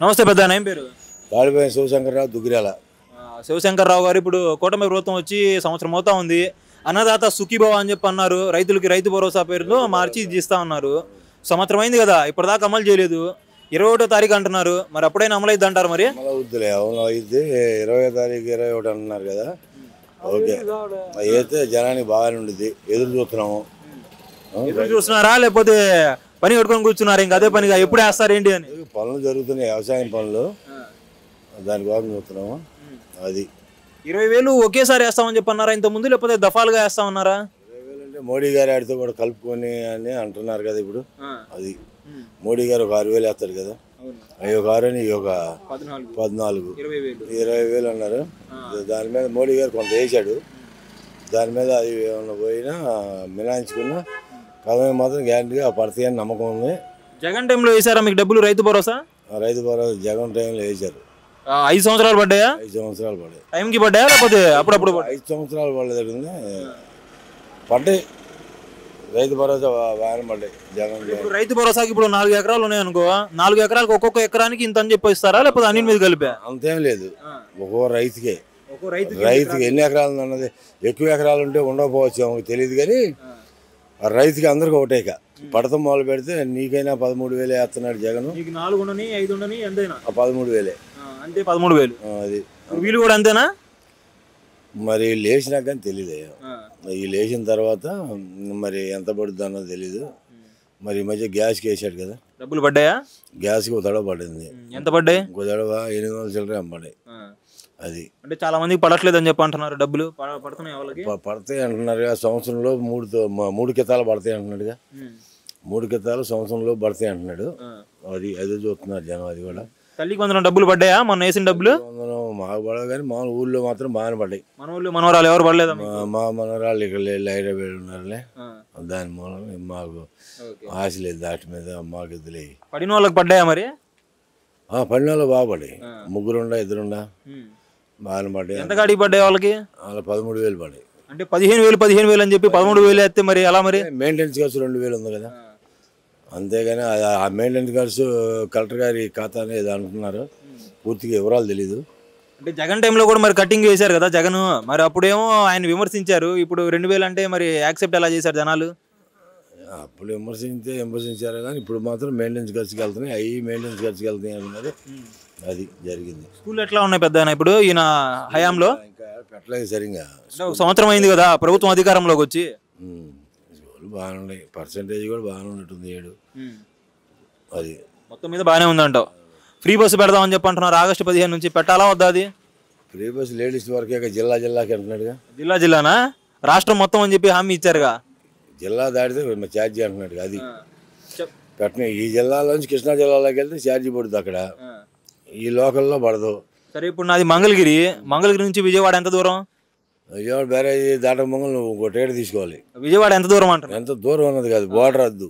నమస్తే పెద్ద ఏం పేరు? తాడిపోయిన శివశంకర్రావు దుగ్గిరాల. శివశంకర్రావు గారు ఇప్పుడు కూటమి ప్రభుత్వం వచ్చి సంవత్సరం అవుతా ఉంది. అన్నదాత సుఖీభవ అని చెప్పి అన్నారు. రైతులకి రైతు భరోసా పేరుతో మార్చి ఇది ఇస్తా ఉన్నారు. సంవత్సరం అయింది కదా, ఇప్పటిదాకా అమలు చేయలేదు. 21వ తారీఖు అంటున్నారు. మరి అప్పుడైనా అమలు అయింది అంటారు? మరి వద్దులే, అవును అయితే 20వ తారీఖు 21 అంటున్నారు కదా. ఓకే, అయితే జనానికి బాగానే ఉండేది. ఎదురు చూస్తున్నాము. ఎదురు చూస్తున్నారా లేకపోతే పని కట్టుకొని కూర్చున్నారు ఇంకా అదే పనిగా ఎప్పుడు వేస్తారు ఏంటి అని? పనులు జరుగుతున్నాయి, వ్యవసాయం పనులు, దాని కోసం చూస్తున్నాము. అది 20,000 ఒకేసారి వేస్తామని చెప్పి అన్నారా ఇంత ముందు, లేకపోతే దఫాలుగా వేస్తామన్నారా? 20,000 అంటే మోడీ గారి ఆడితో కూడా కలుపుకొని అని అంటున్నారు కదా ఇప్పుడు. అది మోడీ గారు ఒక 6,000 వేస్తాడు కదా, అవి ఒక 6 అని ఒక 14, 20,000 అన్నారు. దాని మీద మోడీ గారు కొంత వేసాడు. దాని మీద అది ఏమన్నా పోయినా మిలాయించుకున్నా పదవి మాత్రం గ్యారంటీగా పడతాయి అని నమ్మకం ఉంది. జగన్ టైంలో వేసారా మీకు డబ్బులు రైతు భరోసా? రైతు భరోసా జగన్ టైంలో వేసారు. 5 సంవత్సరాలు పడ్డాయా? 5 సంవత్సరాలు పడ్డాయి. టైంకి పడ్డాయా లేకపోతే అప్పుడప్పుడు? 5 సంవత్సరాలు పడలేదు, పడ్డాయి. రైతు భరోసా బాగానే పడ్డాయి జగన్. రైతు భరోసాకి ఇప్పుడు 4 ఎకరాలు ఉన్నాయనుకో, 4 ఎకరాలకు ఒక్కొక్క ఎకరానికి ఇంత అని చెప్పి ఇస్తారా లేకపోతే అన్నింటి మీద కలిపా? అంతేం లేదు, ఒక్కో రైతుకి ఎన్ని ఎకరాలు అన్నది. ఎక్కువ ఎకరాలు ఉంటే ఉండకపోవచ్చు తెలియదు, కానీ రైతుకి అందరికి ఒకటేక పడతాం మొదలు పెడితే నీకైనా 13,000 వేస్తున్నాడు జగన్. 4 ఉండని 5 ఉండని ఎంతైనా 13,000 అంతే. 13,000 అది వీళ్ళు కూడా అంతేనా? మరి లేచినాక కానీ తెలియదు. ఈ లేచిన తర్వాత మరి ఎంత పడుతుంది అన్నది తెలీదు. మరి ఈ మధ్య గ్యాస్కి వేసాడు కదా, డబ్బులు పడ్డాయా? గ్యాస్కి ఒక తడవ పడింది. ఎంత పడ్డాయి? ఒక తడవ 800 చిల్లర పడ్డాయి. అది అంటే చాలా మందికి పడట్లేదు అని చెప్పి అంటున్నారు. డబ్బులు పడుతున్నాయి వాళ్ళకి? పడతాయి అంటున్నారు. సంవత్సరంలో 3 కితాలు పడతాయి అంటున్నాడుగా. 3 కితాలు సంవత్సరంలో పడతాయి అంటున్నాడు. అది చూస్తున్నారు జనం. అది కూడా తల్లికి వందనం డబ్బులు పడ్డాయా మొన్న వేసిన డబ్బులు? మాకు పడవు, కానీ మా ఊళ్ళో మాత్రం బాగానే పడ్డాయి. మన ఊళ్ళో మనవరాలు ఎవరు పడలేదా? మా మనవరాళ్ళు ఇక్కడ హైదరాబాద్ ఉన్నారులే. దాని మూలం మాకు ఆశ లేదు దాటి మీద. మాకు ఇదిలే పడిన వాళ్ళకి పడ్డాయా మరి? పడిన వాళ్ళు బాగా పడ్డాయి. 3 2 బాగానే పడ్డాయి. ఎంత కాడికి పడ్డాయి వాళ్ళకి? అలా 13,000 పడ్డాయి. అంటే 15,000 అని చెప్పి 13,000 వేస్తే మరి ఎలా మరి? మెయింటెనెన్స్ ఖర్చు 2,000 ఉంది కదా, అంతేగాని ఆ మెయింటెనెన్స్ ఖర్చు కలెక్టర్ గారి ఖాతా అనేది అంటున్నారు. పూర్తిగా వివరాలు తెలీదు. అంటే జగన్ టైంలో కూడా మరి కట్టింగ్ వేశారు కదా జగన్, మరి అప్పుడేమో ఆయన విమర్శించారు. ఇప్పుడు 2,000 అంటే మరి యాక్సెప్ట్ ఎలా చేశారు జనాలు? అప్పుడు విమర్శించారు కానీ ఇప్పుడు మాత్రం మెయింటెనెన్స్ ఖర్చుకి వెళ్తున్నాయి. అవి మెయింటెనెన్స్ ఖర్చుకి వెళ్తున్నాయి అన్నారు. అది జరిగింది. స్కూల్ ఎట్లా ఉన్నాయి పెద్ద ఇప్పుడు ఈయన హయాంలో? ఇంకా పెట్టలేదు సరిగ్గా. సంవత్సరం అయింది కదా ప్రభుత్వం అధికారంలోకి వచ్చి. స్కూల్ బాగానే ఉన్నాయి, పర్సెంటేజ్ కూడా బాగానే ఉన్నట్టుంది 7. అది మొత్తం మీద బాగానే ఉందంటావు. ఫ్రీ బస్సు పెడదామని చెప్పి అంటున్నారు. ఆగస్టు 15 నుంచి పెట్టాలా వద్దా? అది ఫ్రీ బస్సు లేడీస్ వరకే, జిల్లాకి అంటున్నాడుగా. జిల్లానా? రాష్ట్రం మొత్తం అని చెప్పి హామీ ఇచ్చారుగా. జిల్లా దాటితే ఛార్జీ అంటున్నాడు. అది పెట్టిన ఈ జిల్లాలోంచి కృష్ణా జిల్లాలోకి వెళ్తే ఛార్జీ పడుతుంది, అక్కడ ఈ లోకల్లో పడదు. సరే, ఇప్పుడు నాది మంగళగిరి నుంచి విజయవాడ ఎంత దూరం? విజయవాడ బ్యారేజీ దాటక ముందు నువ్వు ఒక టికెట్ తీసుకోవాలి. విజయవాడ ఎంత దూరం అంటారు? ఎంత దూరం అన్నది కాదు, బోర్డర్ వద్దు.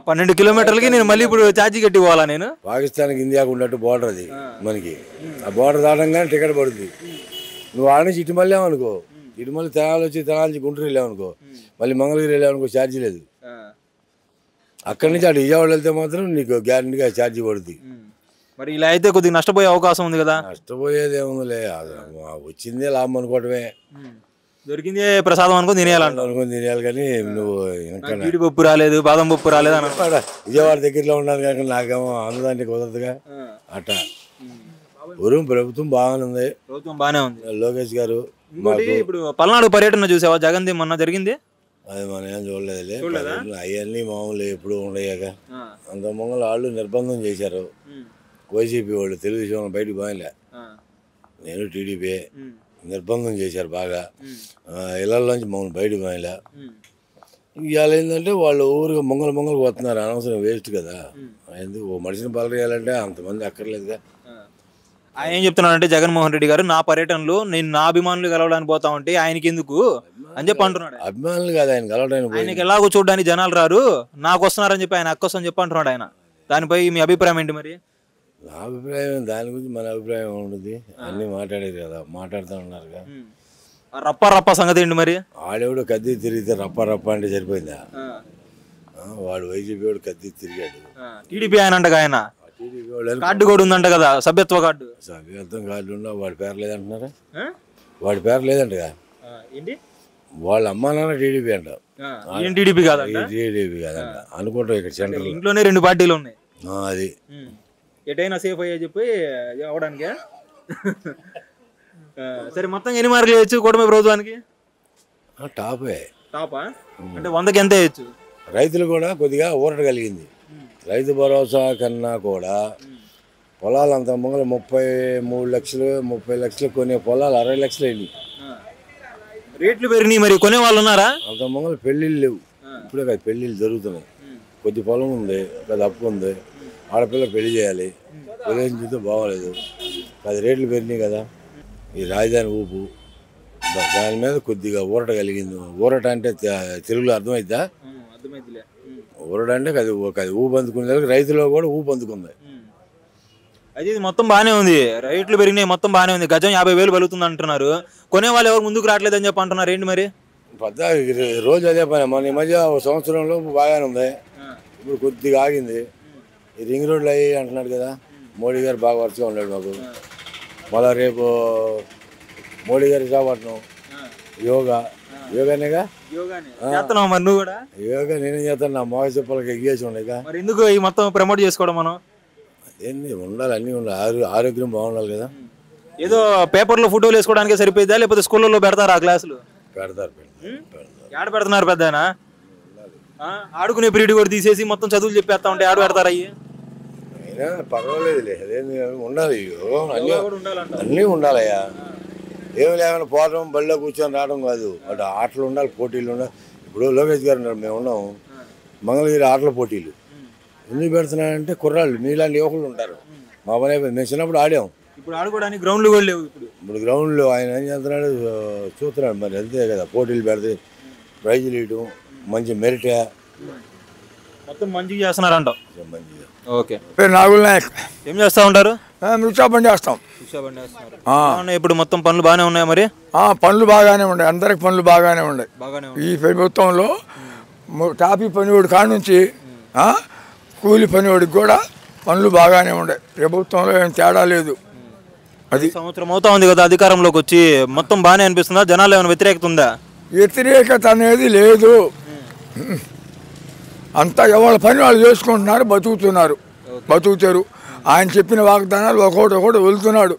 12 కిలోమీటర్లకి నేను మళ్ళీ ఇప్పుడు ఛార్జీ కట్టి పోవాలా నేను? పాకిస్తాన్కి ఇండియాకు ఉన్నట్టు బోర్డర్ అది మనకి. ఆ బోర్డర్ దాటంగానే టికెట్ పడుతుంది. నువ్వు ఆడ నుంచి ఇటు మళ్ళీ అనుకో, ఇటు మళ్ళీ తెనాలి నుంచి గుంటూరు వెళ్ళామనుకో, మళ్ళీ మంగళగిరి వెళ్ళామనుకో ఛార్జీ లేదు. అక్కడి నుంచి అటు విజయవాడ వెళ్తే మాత్రం నీకు గ్యారెంటీగా ఛార్జీ పడుతుంది. మరి ఇలా అయితే కొద్దిగా నష్టపోయే అవకాశం ఉంది కదా. నష్టపోయేది ఏముందిలే, వచ్చిందే లాభం అనుకోవటమే. దొరికిందే ప్రసాదం అనుకుని తినేయాలి. కానీ నువ్వు జీడిపప్పు రాలేదు, బాదం పప్పు రాలేదు అని విజయవాడ దగ్గరలో ఉన్నాను కానీ నాకేమో అందదానికి కుదరదుగా. అట్టా ప్రభుత్వం బాగానే ఉంది. ప్రభుత్వం బాగానే ఉంది. లోకేష్ గారు ఇప్పుడు పల్నాడు పర్యటన చూసావా జగన్ది మొన్న జరిగింది? అది మనం ఏం చూడలేదులే. అవన్నీ మామూలు ఎప్పుడు ఉండయాక. అంత మొంగళ వాళ్ళు నిర్బంధం చేశారు వైసీపీ వాళ్ళు. తెలుగుదేశం బయటకు బాగాలే, నేను టీడీపీ నిర్బంధం చేశారు బాగా. ఇళ్లలోంచి మమ్మల్ని బయటకు బాగాలే. ఇవాళ ఏంటంటే వాళ్ళు ఊరికి మొంగలు పోతున్నారు. అనవసరం వేస్ట్ కదా. ఎందుకు ఓ మనిషిని బలరేయాలంటే అంతమంది అక్కర్లేదుగా. ఆయన ఏం చెప్తున్నాడంటే జగన్మోహన్ రెడ్డి గారు, నా పర్యటనలో నేను నా అభిమానులు కలవడానికి పోతా ఉంటే ఆయనకి ఎందుకు అని చెప్పి అంటున్నాడు. అభిమానులు కాదు ఆయన కలవడానికి, ఆయనకి ఎలాగో చూడడానికి జనాలు రారు, నాకు వస్తున్నారని చెప్పి ఆయన అక్కోసం చెప్పి అంటున్నాడు ఆయన. దానిపై మీ అభిప్రాయం ఏంటి మరి? నా అభిప్రాయం దాని గురించి మన అభిప్రాయం ఉంటుంది. అన్ని మాట్లాడేది కదా, మాట్లాడుతూ ఉన్నారుగా. రప్ప సంగతి ఏంటి మరి? ఆడేవాడు కత్తి తిరిగితే రప్ప అంటే సరిపోయిందా? వాడు వైసీపీ వాడు కత్తి తిరిగాడు. టీడీపీ ఆయన అంటగా ఆయన టీడీపీ వాళ్ళు కార్డు కూడా ఉందంట కదా, సభ్యత్వ కార్డు. సభ్యత్వం కార్డు ఉన్నా వాడి పేరు లేదంటున్నారా? వాడి పేరు లేదంటగా. ఏంటి వాళ్ళ అమ్మా నాన్న టీడీపీ అంట. టీడీపీ కాదంట. టీడీపీ కాదంట అనుకుంటాం. ఇక్కడ సెంటర్ ఇంట్లోనే 2 పార్టీలు ఉన్నాయి. అది ఎటైనా సేఫ్ అయ్యా చెప్పి అవడానికి. సరే మొత్తం ఎన్ని మార్కులు వేయచ్చు కూటమి ప్రభుత్వానికి? టాపా అంటే 100కి ఎంత వేయచ్చు? రైతులు కూడా కొద్దిగా ఊరట కలిగింది. రైతు భరోసా కన్నా కూడా పొలాలు అంత ముంగలు 33 లక్షలు 30 లక్షలు కొనే పొలాలు 60 లక్షలు అయింది. రేట్లు పెరిగినాయి. మరి కొనే వాళ్ళు ఉన్నారా? అంత ముంగలు పెళ్ళిళ్ళు లేవు. ఇప్పుడే కదా పెళ్ళిళ్ళు జరుగుతున్నాయి. కొద్ది పొలం ఉంది, పెద్ద అప్పు ఉంది, ఆడపిల్ల పెళ్లి చేయాలి, ఉదయం చూస్తే బాగోలేదు. అది రేట్లు పెరిగినాయి కదా. ఈ రాజధాని ఊపు దాని మీద కొద్దిగా ఊరట కలిగింది. ఊరట అంటే తెలుగులో అర్థమైద్దా? ఊరట అంటే అది ఊపు అందుకునే రైతులో కూడా ఊపు అందుకుంది. అది మొత్తం బాగానే ఉంది. రేట్లు పెరిగినాయి, మొత్తం బాగానే ఉంది. గజం 50,000 పలుకుతుంది అంటున్నారు. కొనే వాళ్ళు ఎవరు ముందుకు రావట్లేదని చెప్పి అంటున్నారు. ఏంటి మరి? పెద్ద రోజు అదే పని. మన ఈ మధ్య సంవత్సరంలో బాగానే ఉంది, ఇప్పుడు కొద్దిగా ఆగింది. ఈ రింగ్ రోడ్లు అయ్యి అంటున్నాడు కదా. మోడీ గారు బాగా వరుసగా ఉన్నాడు మాకు. మళ్ళా రేపు మోడీ గారి విశాఖపట్నం యోగానేగా. మరి నువ్వు కూడా యోగా నేనేం చేస్తాను, నా మోగ చెప్పలకి ఎగ్గేసి ఉన్నాయి. మరి ఎందుకు ఈ మొత్తం ప్రమోట్ చేసుకోవడం? మనం అదేంది ఉండాలి, అన్నీ ఉండాలి, ఆరోగ్యం బాగుండాలి కదా. ఏదో పేపర్లో ఫోటోలు వేసుకోవడానికి సరిపోయిద్దా, లేకపోతే స్కూళ్ళలో పెడతారా క్లాసులు? పెడతారు. ఏడ పెడుతున్నారు పెద్దనా? ఆడుకునే పీరియడ్ కూడా తీసేసి మొత్తం చదువులు చెప్పేస్తా ఉంటే ఆడు పెడతారు. అయ్యి అయినా పర్వాలేదులే, అదేంది ఉండాలి, అన్నీ ఉండాలయ్యా. ఏమి లేకుండా పోవడం, బళ్ళో కూర్చొని రావడం కాదు. అటు ఆటలు ఉండాలి, పోటీలు ఉండాలి. ఇప్పుడు లోకేష్ గారు ఉన్నారు, మేము ఉన్నాము, మంగళగిరి ఆటల పోటీలు ఎందుకు పెడుతున్నారంటే కుర్రాళ్ళు నీలాంటి యువకులు ఉంటారు. మా పని అయిపోయింది. మేము చిన్నప్పుడు ఆడాం. ఇప్పుడు ఆడుకోవడానికి గ్రౌండ్లు కూడా లేవు. ఇప్పుడు గ్రౌండ్లో ఆయన ఏం చేస్తున్నాడు చూస్తున్నాడు. మరి అంతే కదా, పోటీలు పెడితే ప్రైజులు ఇవ్వడం, మంచి మెరిట్ మొత్తం మంచిగా చేస్తున్నారంట. మంచిగా. ఓకే. నాగుల్ నాయక్. ఏం చేస్తూ ఉంటారు? రిక్షా బండి చేస్తాం. ఇప్పుడు మొత్తం పనులు బాగానే ఉన్నాయి. మరి పనులు బాగానే ఉన్నాయి, అందరికి పనులు బాగానే ఉన్నాయి. ఈ ప్రభుత్వంలో టాపీ పనివాడి కాడ నుంచి కూలి పనివాడికి కూడా పనులు బాగానే ఉన్నాయి. ప్రభుత్వంలో ఏం తేడా లేదు. అది సంవత్సరం అవుతా ఉంది కదా అధికారంలోకి వచ్చి, మొత్తం బాగానే అనిపిస్తుందా? జనాలు ఏమైనా వ్యతిరేకత ఉందా? వ్యతిరేకత అనేది లేదు. అంతా ఎవరి పని వాళ్ళు చేసుకుంటున్నారు, బతుకుతారు. ఆయన చెప్పిన వాగ్దానాలు ఒకటి వెళ్తున్నాడు.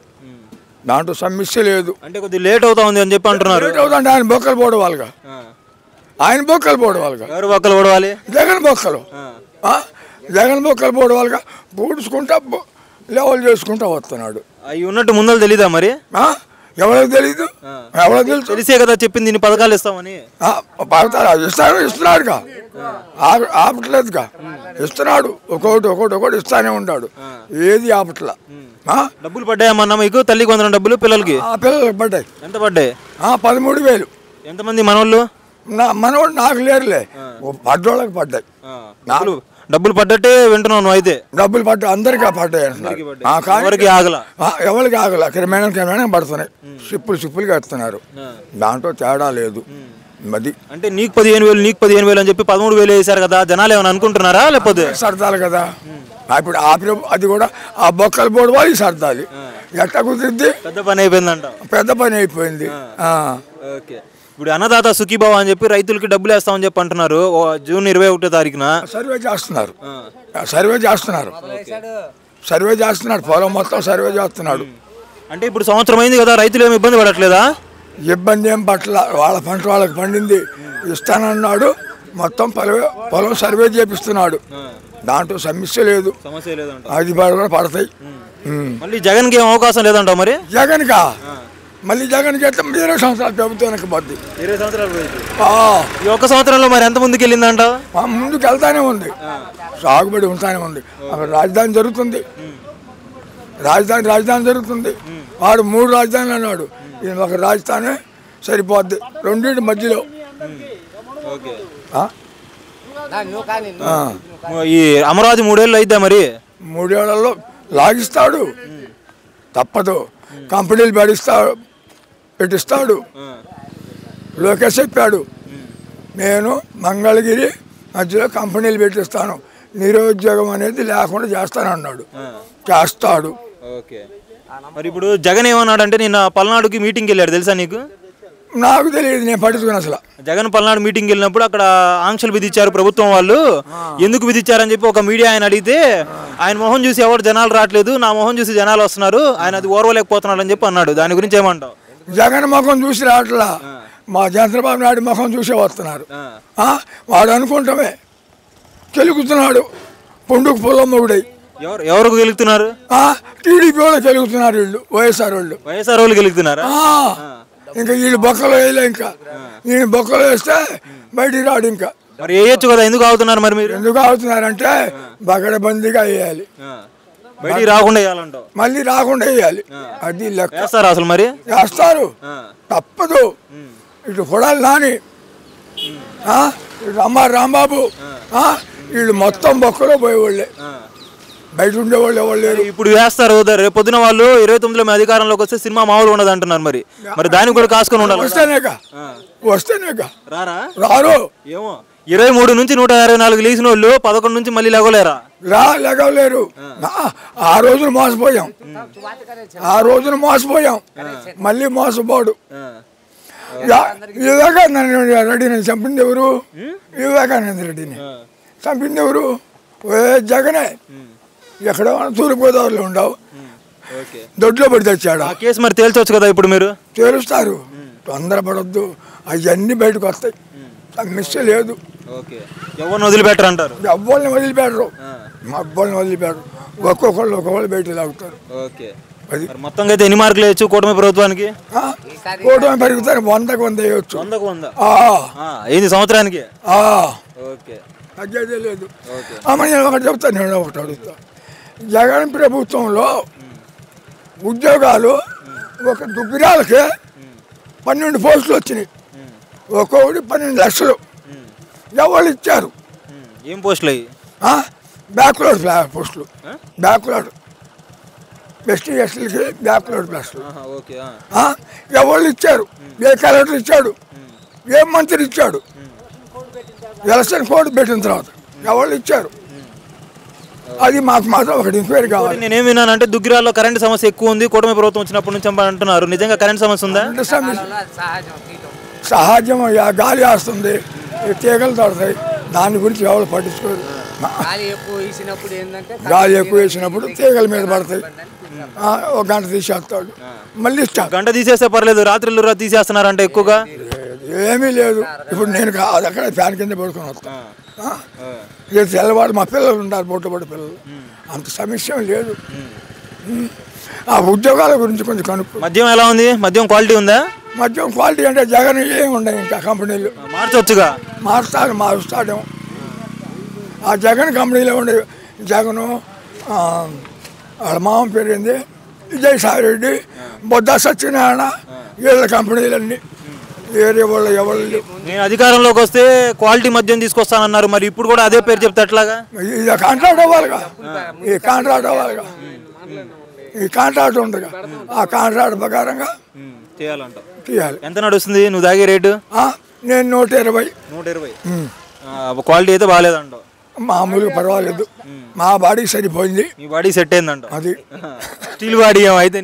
దాంట్లో సమస్య లేదు. అంటే కొద్దిగా లేట్ అవుతా ఉంది అని చెప్పి అంటున్నారు. లేట్ అవుతుంటే ఆయన బొక్కలు పోవడం వాళ్ళగా. ఎవరు బొక్కలు పోవాలి? జగన్ బొక్కలు పోవడం వాళ్ళగా పూడ్చుకుంటా లెవెల్ చేసుకుంటా వస్తున్నాడు. అవి ఉన్నట్టు ముందర తెలీదా? మరి ఎవరికి తెలీదు? తెలిసే కదా చెప్పింది ఇన్ని పథకాలు ఇస్తామని. ఇస్తున్నాడుగా, ఆపట్లేదుగా, ఇస్తున్నాడు. ఒకటి ఇస్తానే ఉన్నాడు. ఏది ఆపట్లా. డబ్బులు పడ్డాయమ్మన్నా మీకు? తల్లికి 100 డబ్బులు పిల్లలకి పడ్డాయి. ఎంత పడ్డాయి? 13,000. ఎంతమంది మనోళ్ళు? మనోళ్ళు నాకు లేరులే, పడ్డోళ్ళకి పడ్డాయి. డబ్బులు పడ్డట్టే వింటున్నావు అయితే? డబ్బులు పడ్డా అందరికీ పడ్డాయి. ఎవరికి ఆగల క్రమేణా పడుతున్నాయి. సిప్పులు కడుతున్నారు. దాంట్లో తేడా లేదు. అది అంటే నీకు 15,000 అని చెప్పి 13,000 వేసారు కదా, జనాలు ఏమైనా అనుకుంటున్నారా? లేకపోతే సర్దాలి కదా. ఇప్పుడు అది కూడా ఆ బొక్కలు పోడు వాళ్ళు సర్దాలి. ఎట్లా కుదిరిద్ది? పెద్ద పని అయిపోయింది. ఓకే. ఇప్పుడు అన్నదాత సుఖీభావ అని చెప్పి రైతులకి డబ్బులు వేస్తామని చెప్పి అంటున్నారు. జూన్ 21వ తారీఖున సర్వే చేస్తున్నారు. పొలం మొత్తం సర్వే చేస్తున్నాడు. అంటే ఇప్పుడు సంవత్సరం అయింది కదా, రైతులు ఏమి ఇబ్బంది పడట్లేదా? ఇబ్బంది ఏం పట్ల, వాళ్ళ పంట వాళ్ళకి పండింది ఇస్తానన్నాడు. మొత్తం పొలం సర్వే చేపిస్తున్నాడు. దాంట్లో సమస్య లేదు. అది కూడా పడతాయి. మళ్ళీ జగన్ కి ఏం అవకాశం లేదంటావు? మరి జగన్ కి 20 సంవత్సరాలు ప్రభుత్వానికి పోద్ది. 20 సంవత్సరాలు ఈ ఒక్క సంవత్సరంలో మరి ఎంత ముందుకు వెళ్ళిందంటావు? ముందుకు వెళ్తానే ఉంది, సాగుబడి ఉంటానే ఉంది. అక్కడ రాజధాని జరుగుతుంది. వాడు 3 రాజధానులు అన్నాడు. ఈయన ఒక రాజధాని సరిపోద్ది. రెండింటి మధ్యలో ఈ అమరావతి 3 ఏళ్ళు అయిద్దా? మరి 3 ఏళ్లలో లాగిస్తాడు, తప్పదు. కంపెనీలు పెట్టిస్తాడు. లోకేష్ చెప్పాడు, నేను మంగళగిరి మధ్యలో కంపెనీలు పెట్టిస్తాను. నిరుద్యోగం అనేది లేకుండా చేస్తానన్నాడు, చేస్తాడు. ఓకే. మరి ఇప్పుడు జగన్ ఏమన్నాడు అంటే నిన్న పల్నాడుకి మీటింగ్కి వెళ్ళాడు, తెలుసా నీకు? నాకు తెలియదు, నేను పట్టించుకుని అసలు. జగన్ పల్నాడు మీటింగ్కి వెళ్ళినప్పుడు అక్కడ ఆంక్షలు విధించారు ప్రభుత్వం వాళ్ళు. ఎందుకు విధించారని చెప్పి ఒక మీడియా ఆయన అడిగితే ఆయన మొహం చూసి ఎవరు జనాలు రావట్లేదు, నా మొహం చూసి జనాలు వస్తున్నారు, ఆయన అది ఓర్వలేకపోతున్నాడు అని చెప్పి అన్నాడు. దాని గురించి ఏమంటావు? జగన్ ముఖం చూసి రావట్లా, మా చంద్రబాబు నాయుడు ముఖం చూసే వస్తున్నారు. వాడు అనుకుంటామే గెలుగుతున్నాడు, పొండుకు పొలమ్మగుడై. ఎవరికి గెలుగుతున్నారు? టీడీపీ వాళ్ళు గెలుగుతున్నారు, వీళ్ళు వైఎస్ఆర్ వాళ్ళు గెలుగుతున్నారా? ఇంకా వీళ్ళు బొక్కలో వేయలే, ఇంకా నేను బొక్కలో వేస్తే బయటికి రాడు. ఇంకా మరి వేయచ్చు కదా, ఎందుకు ఆగుతున్నారు? మరి మీరు ఎందుకు ఆగుతున్నారంటే బగడబందీగా వేయాలి, బయటికి రాకుండా వేయాలంటావు, మళ్ళీ రాకుండా వేయాలి. అది లెక్క. వేస్తారు అసలు? మరి వేస్తారు, తప్పదు. ఇటు కొడాలి నాని, ఇటు అమ్మ రాంబాబు, వీళ్ళు మొత్తం బొక్కలో పోయేవాళ్ళే, బయట ఉండేవాళ్ళు ఎవరు లేరు. ఇప్పుడు వేస్తారు, రేపు పొద్దున వాళ్ళు 29లో అధికారంలోకి వస్తే సినిమా మామూలు ఉండదు అంటున్నారు. మరి దానికి కూడా కాసుకొని ఉండాలి. వస్తేనేగా రారు. ఏమో 23 నుంచి 124 లేచిన వాళ్ళు 11 నుంచి మళ్ళీ లెగలేరా? లెగలేరు. ఆ రోజున మోసపోయాం, మళ్ళీ మోసపోడు. వివేకానంద రెడ్డిని చంపింది ఎవరు? వివేకానంద రెడ్డిని చంపింది ఎవరు? జగనే. ఎక్కడ తూర్పుగోదావరిలో ఉండవు, దొడ్లో పడి తెచ్చాడు. ఆ కేసు మరి తేల్చవచ్చు కదా ఇప్పుడు మీరు? తేలుస్తారు, తొందరపడద్దు, అవన్నీ బయటకు వస్తాయి, సమస్య లేదు. ఎవరిని వదిలిపెట్టరు అంటారు? అబ్బాయిని వదిలిపెట్టరు, ఒక్కొక్కళ్ళు బయట లాగుతారు. మొత్తంగా అయితే ఎన్ని మార్కులు వేయచ్చు కూటమి ప్రభుత్వానికి? కూటమి పెరుగుతారు, 100కు 100 వేయచ్చు. 100కు 100 ఏంది సంవత్సరానికి? తగ్గేదే లేదు. నేను ఒకటి చెప్తాను, నేను ఒకటి అడుగుతా. జగన్ ప్రభుత్వంలో ఉద్యోగాలు ఒక దుగ్గిరాలకి 12 పోస్టులు వచ్చినాయి, ఒక్కొక్కటి 12 లక్షలు. ఎవరు ఇచ్చారు? ఏం పోస్టులు అయ్యి? బ్యాక్వర్డ్ పోస్టులు, బ్యాక్వర్డ్ ఎస్టీ ఎస్టీలకి బ్యాక్వర్డ్ పోస్టులు. ఎవరు ఇచ్చారు? ఏ కలెక్టర్ ఇచ్చాడు? ఏ మంత్రి ఇచ్చాడు? ఎలక్షన్ కోడ్ పెట్టిన తర్వాత ఎవరు ఇచ్చారు? అది మాకు మాత్రం ఒకటి ఎంక్వైరీ కావాలి. నేనేం విన్నానంటే దుగ్గిరాల్లో కరెంట్ సమస్య ఎక్కువ ఉంది, కూటమి ప్రభుత్వం వచ్చినప్పటి నుంచి అంటున్నారు. నిజంగా కరెంట్ సమస్య ఉందా? సహజం, గాలి వేస్తుంది, తీగలు తడతాయి, దాని గురించి ఎవరు పట్టించుకోరు. గాలి ఎక్కువ వేసినప్పుడు తీగల మీద పడతాయి, ఒక గంట తీసేస్తాడు, మళ్ళీ గంట తీసేస్తే పర్లేదు, రాత్రులు తీసేస్తున్నారంటే ఎక్కువగా ఏమీ లేదు. ఇప్పుడు నేను అది అక్కడ ఫ్యాన్ కింద పడుకొని వస్తాను, తెల్లవాడు మా పిల్లలు ఉంటారు, బొట్టబొట్ట పిల్లలు, అంత సమస్య లేదు. ఆ ఉద్యోగాల గురించి కొంచెం కనుక్కో. మద్యం ఎలా ఉంది? మద్యం క్వాలిటీ ఉందా? మద్యం క్వాలిటీ అంటే జగన్ ఏమి ఉండవు, ఇంకా కంపెనీలు మార్చొచ్చుగా. మారుస్తాడేమో. ఆ జగన్ కంపెనీలో ఉండే జగను, వాళ్ళ మామ పేరు ఏంది, విజయసాయిరెడ్డి, బొద్ద సత్యనారాయణ, వీళ్ళ కంపెనీలన్నీ వేరే వాళ్ళు ఎవరు. నేను అధికారంలోకి వస్తే క్వాలిటీ మద్యం తీసుకొస్తానన్నారు, మరి ఇప్పుడు కూడా అదే పేరు చెప్తే ఎట్లాగా? ఇది కాంట్రాక్ట్ అవ్వాలిగా, ఈ కాంట్రాక్ట్ అవ్వాలిగా, ఈ కాంట్రాక్ట్ ఉందిగా, ఆ కాంట్రాక్ట్ ప్రకారంగా తీయాలి. ఎంత నడుస్తుంది నువ్వు తాగే రేటు? నేను 120. క్వాలిటీ అయితే బాగాలేదంట? మామూలుగా పర్వాలేదు, మా బాడీకి సరిపోయింది. మీ బాడీ సెట్ అయిందంట? అది స్టీల్ బాడీ ఏమైతే